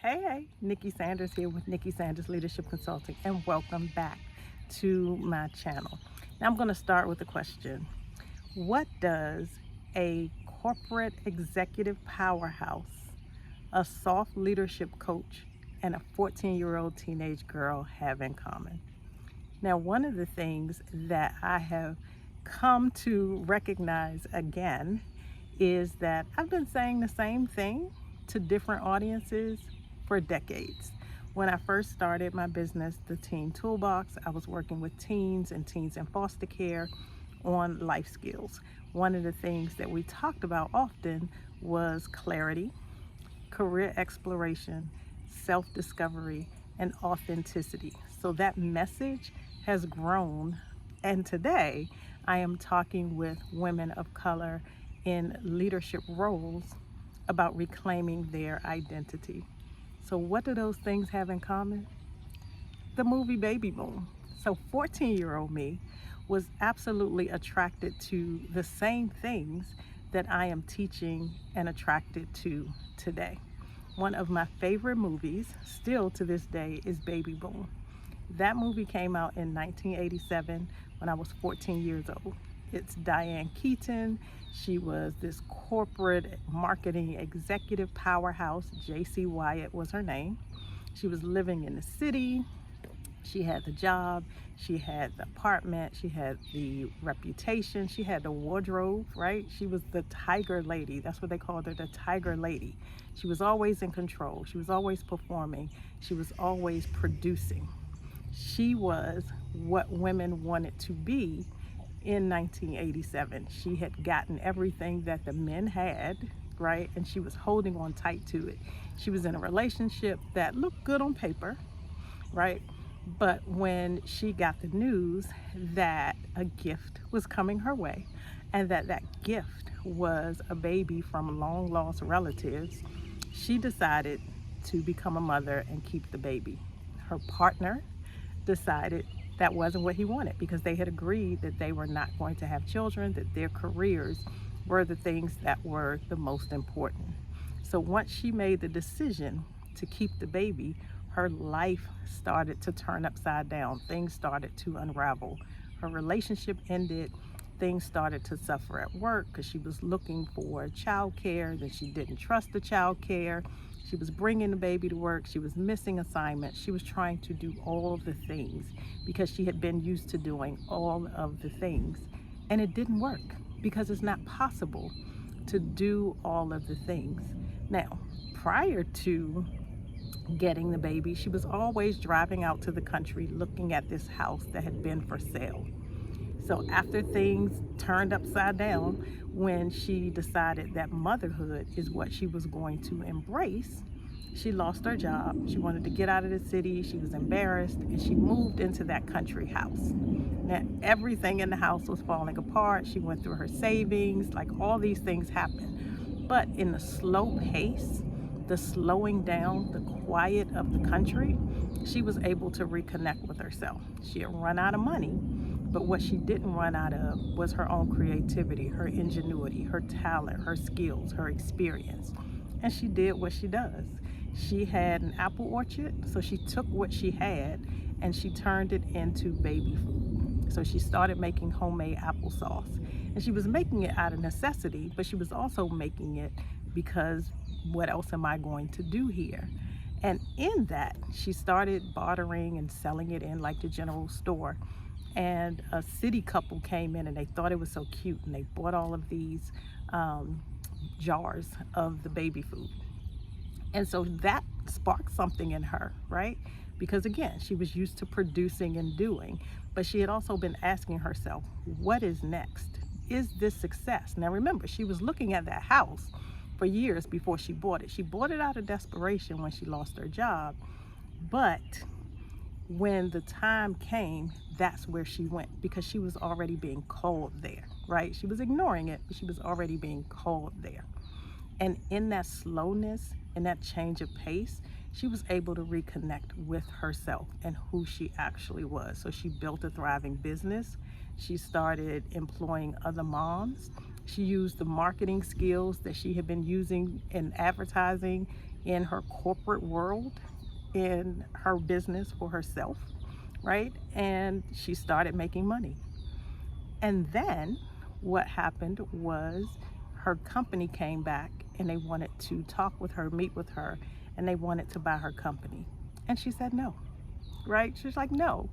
Hey, Nicki Sanders here with Nicki Sanders Leadership Consulting, and welcome back to my channel. Now I'm going to start with a question. What does a corporate executive powerhouse, a soft leadership coach, and a 14-year-old teenage girl have in common? Now, one of the things that I have come to recognize again is that I've been saying the same thing to different audiences for decades. When I first started my business, the Teen Toolbox, I was working with teens and teens in foster care on life skills. One of the things that we talked about often was clarity, career exploration, self-discovery, and authenticity. So that message has grown, and today I am talking with women of color in leadership roles about reclaiming their identity. So what do those things have in common? The movie Baby Boom. So 14-year-old me was absolutely attracted to the same things that I am teaching and attracted to today. One of my favorite movies, still to this day, is Baby Boom. That movie came out in 1987 when I was 14 years old. It's Diane Keaton. She was this corporate marketing executive powerhouse. J.C. Wyatt was her name. She was living in the city. She had the job, she had the apartment, she had the reputation, she had the wardrobe, right? She was the tiger lady. That's what they called her, the tiger lady. She was always in control. She was always performing. She was always producing. She was what women wanted to be in 1987. She had gotten everything that the men had, right? And she was holding on tight to it. She was in a relationship that looked good on paper, right? But when she got the news that a gift was coming her way and that gift was a baby from long lost relatives, she decided to become a mother and keep the baby. Her partner decided that wasn't what he wanted, because they had agreed that they were not going to have children, that their careers were the things that were the most important. So once she made the decision to keep the baby, her life started to turn upside down. Things started to unravel. Her relationship ended. Things started to suffer at work because she was looking for child care, that she didn't trust the child care. She was bringing the baby to work. She was missing assignments. She was trying to do all the things because she had been used to doing all of the things. And it didn't work because it's not possible to do all of the things. Now, prior to getting the baby, she was always driving out to the country looking at this house that had been for sale. So after things turned upside down, when she decided that motherhood is what she was going to embrace, she lost her job. She wanted to get out of the city. She was embarrassed, and she moved into that country house. Now, everything in the house was falling apart. She went through her savings, like all these things happened. But in the slow pace, the slowing down, the quiet of the country, she was able to reconnect with herself. She had run out of money, but what she didn't run out of was her own creativity, her ingenuity, her talent, her skills, her experience. And she did what she does. She had an apple orchard, so she took what she had and she turned it into baby food. So she started making homemade applesauce. And she was making it out of necessity, but she was also making it because what else am I going to do here? And in that, she started bartering and selling it in like the general store. And a city couple came in and they thought it was so cute, and they bought all of these jars of the baby food. And so that sparked something in her, right? Because again, she was used to producing and doing, but she had also been asking herself, what is next? Is this success? Now remember, she was looking at that house for years before she bought it. She bought it out of desperation when she lost her job, but when the time came, that's where she went, because she was already being called there, right? She was ignoring it, but she was already being called there. And in that slowness and that change of pace, she was able to reconnect with herself and who she actually was. So she built a thriving business. She started employing other moms. She used the marketing skills that she had been using in advertising in her corporate world, in her business for herself, right? And she started making money. And then what happened was her company came back and they wanted to talk with her, meet with her, and they wanted to buy her company. And she said no, right? She's like, no,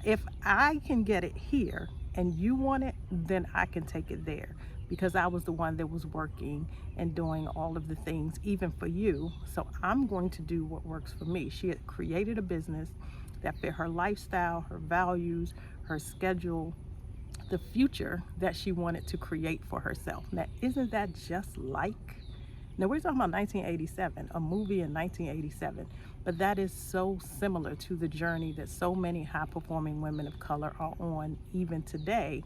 if I can get it here and you want it, then I can take it there, because I was the one that was working and doing all of the things, even for you. So I'm going to do what works for me. She had created a business that fit her lifestyle, her values, her schedule, the future that she wanted to create for herself. Now, isn't that just like, now we're talking about 1987, a movie in 1987, but that is so similar to the journey that so many high performing women of color are on even today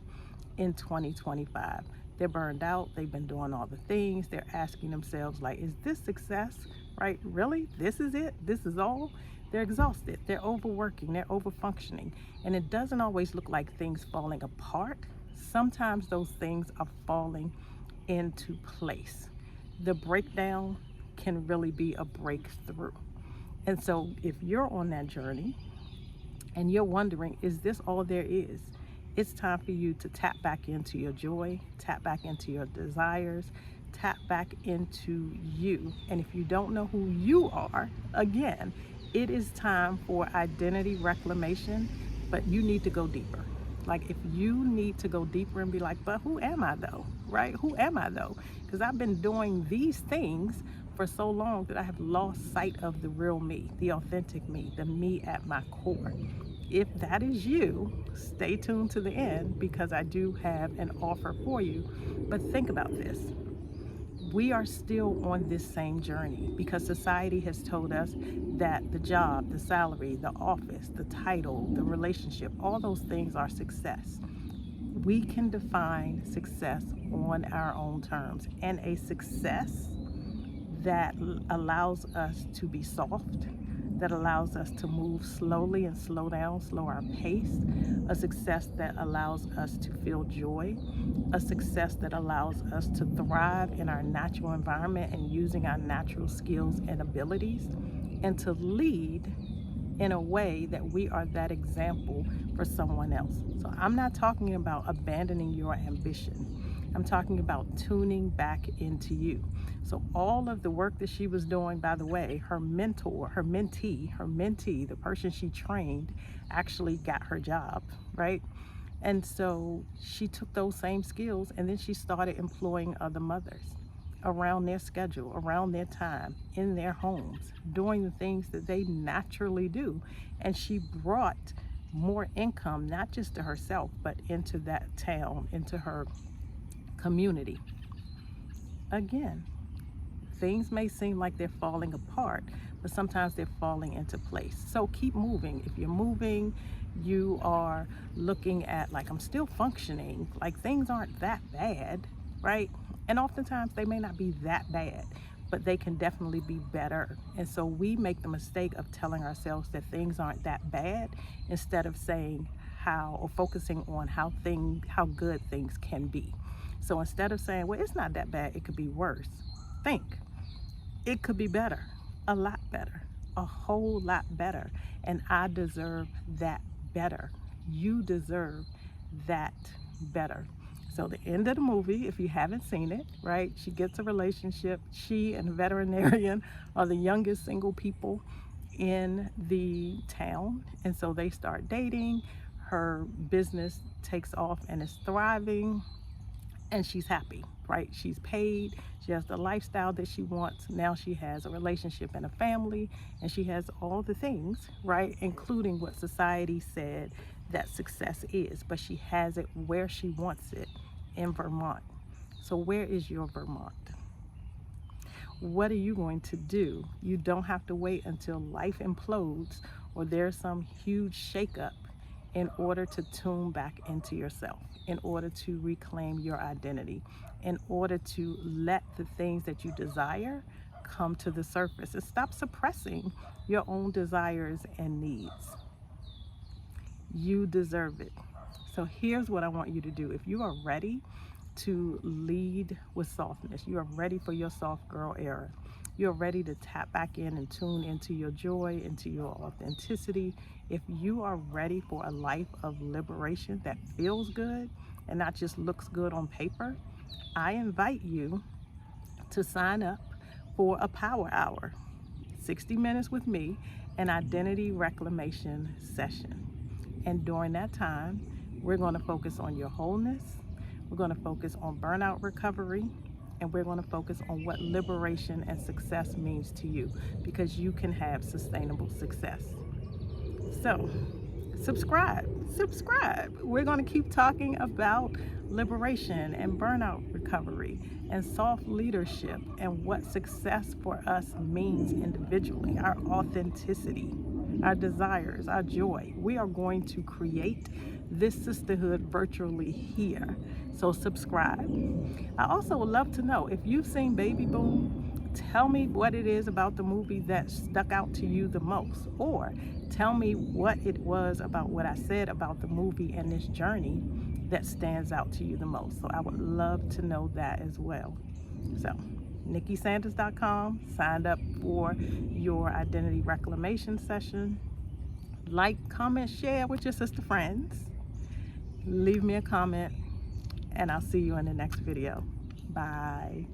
in 2025. They're burned out, they've been doing all the things, they're asking themselves, like, is this success, right? Really? This is it? This is all? They're exhausted, they're overworking, they're overfunctioning, and it doesn't always look like things falling apart. Sometimes those things are falling into place. The breakdown can really be a breakthrough. And so if you're on that journey and you're wondering, is this all there is? It's time for you to tap back into your joy, tap back into your desires, tap back into you. And if you don't know who you are, again, it is time for identity reclamation, but you need to go deeper. Like, if you need to go deeper and be like, but who am I though, right? Who am I though? Because I've been doing these things for so long that I have lost sight of the real me, the authentic me, the me at my core. If that is you, stay tuned to the end, because I do have an offer for you. But think about this. We are still on this same journey because society has told us that the job, the salary, the office, the title, the relationship, all those things are success. We can define success on our own terms, and a success that allows us to be soft, that allows us to move slowly and slow down, slow our pace, a success that allows us to feel joy, a success that allows us to thrive in our natural environment and using our natural skills and abilities, and to lead in a way that we are that example for someone else. So I'm not talking about abandoning your ambition. I'm talking about tuning back into you. So all of the work that she was doing, by the way, her mentor, her mentee, the person she trained, actually got her job, right? And so she took those same skills and then she started employing other mothers around their schedule, around their time, in their homes, doing the things that they naturally do. And she brought more income, not just to herself, but into that town, into her community. Again, things may seem like they're falling apart, but sometimes they're falling into place. So keep moving. If you're moving, you are looking at, like, I'm still functioning, like things aren't that bad, right? And oftentimes they may not be that bad, but they can definitely be better. And so we make the mistake of telling ourselves that things aren't that bad, instead of saying how, or focusing on how good things can be. So instead of saying, well, it's not that bad, it could be worse, think, it could be better, a lot better, a whole lot better. And I deserve that better. You deserve that better. So the end of the movie, if you haven't seen it, right, she gets a relationship. She and the veterinarian are the youngest single people in the town. And so they start dating. Her business takes off and is thriving. And she's happy, right? She's paid. She has the lifestyle that she wants. Now she has a relationship and a family, and she has all the things, right? Including what society said that success is, but she has it where she wants it, in Vermont. So where is your Vermont? What are you going to do? You don't have to wait until life implodes or there's some huge shakeup in order to tune back into yourself, in order to reclaim your identity, in order to let the things that you desire come to the surface, and stop suppressing your own desires and needs. You deserve it. So here's what I want you to do. If you are ready to lead with softness, you are ready for your soft girl era, you're ready to tap back in and tune into your joy, into your authenticity, if you are ready for a life of liberation that feels good and not just looks good on paper, I invite you to sign up for a power hour, 60 minutes with me, an identity reclamation session. And during that time, we're going to focus on your wholeness, we're going to focus on burnout recovery, and we're going to focus on what liberation and success means to you, because you can have sustainable success. So subscribe. We're going to keep talking about liberation and burnout recovery and soft leadership and what success for us means individually, our authenticity, our desires, our joy. We are going to create this sisterhood virtually here. So subscribe. I also would love to know if you've seen Baby Boom. Tell me what it is about the movie that stuck out to you the most, or tell me what it was about what I said about the movie and this journey that stands out to you the most. So I would love to know that as well. So NickiSanders.com, signed up for your identity reclamation session. Like, comment, share with your sister friends. Leave me a comment, and I'll see you in the next video. Bye.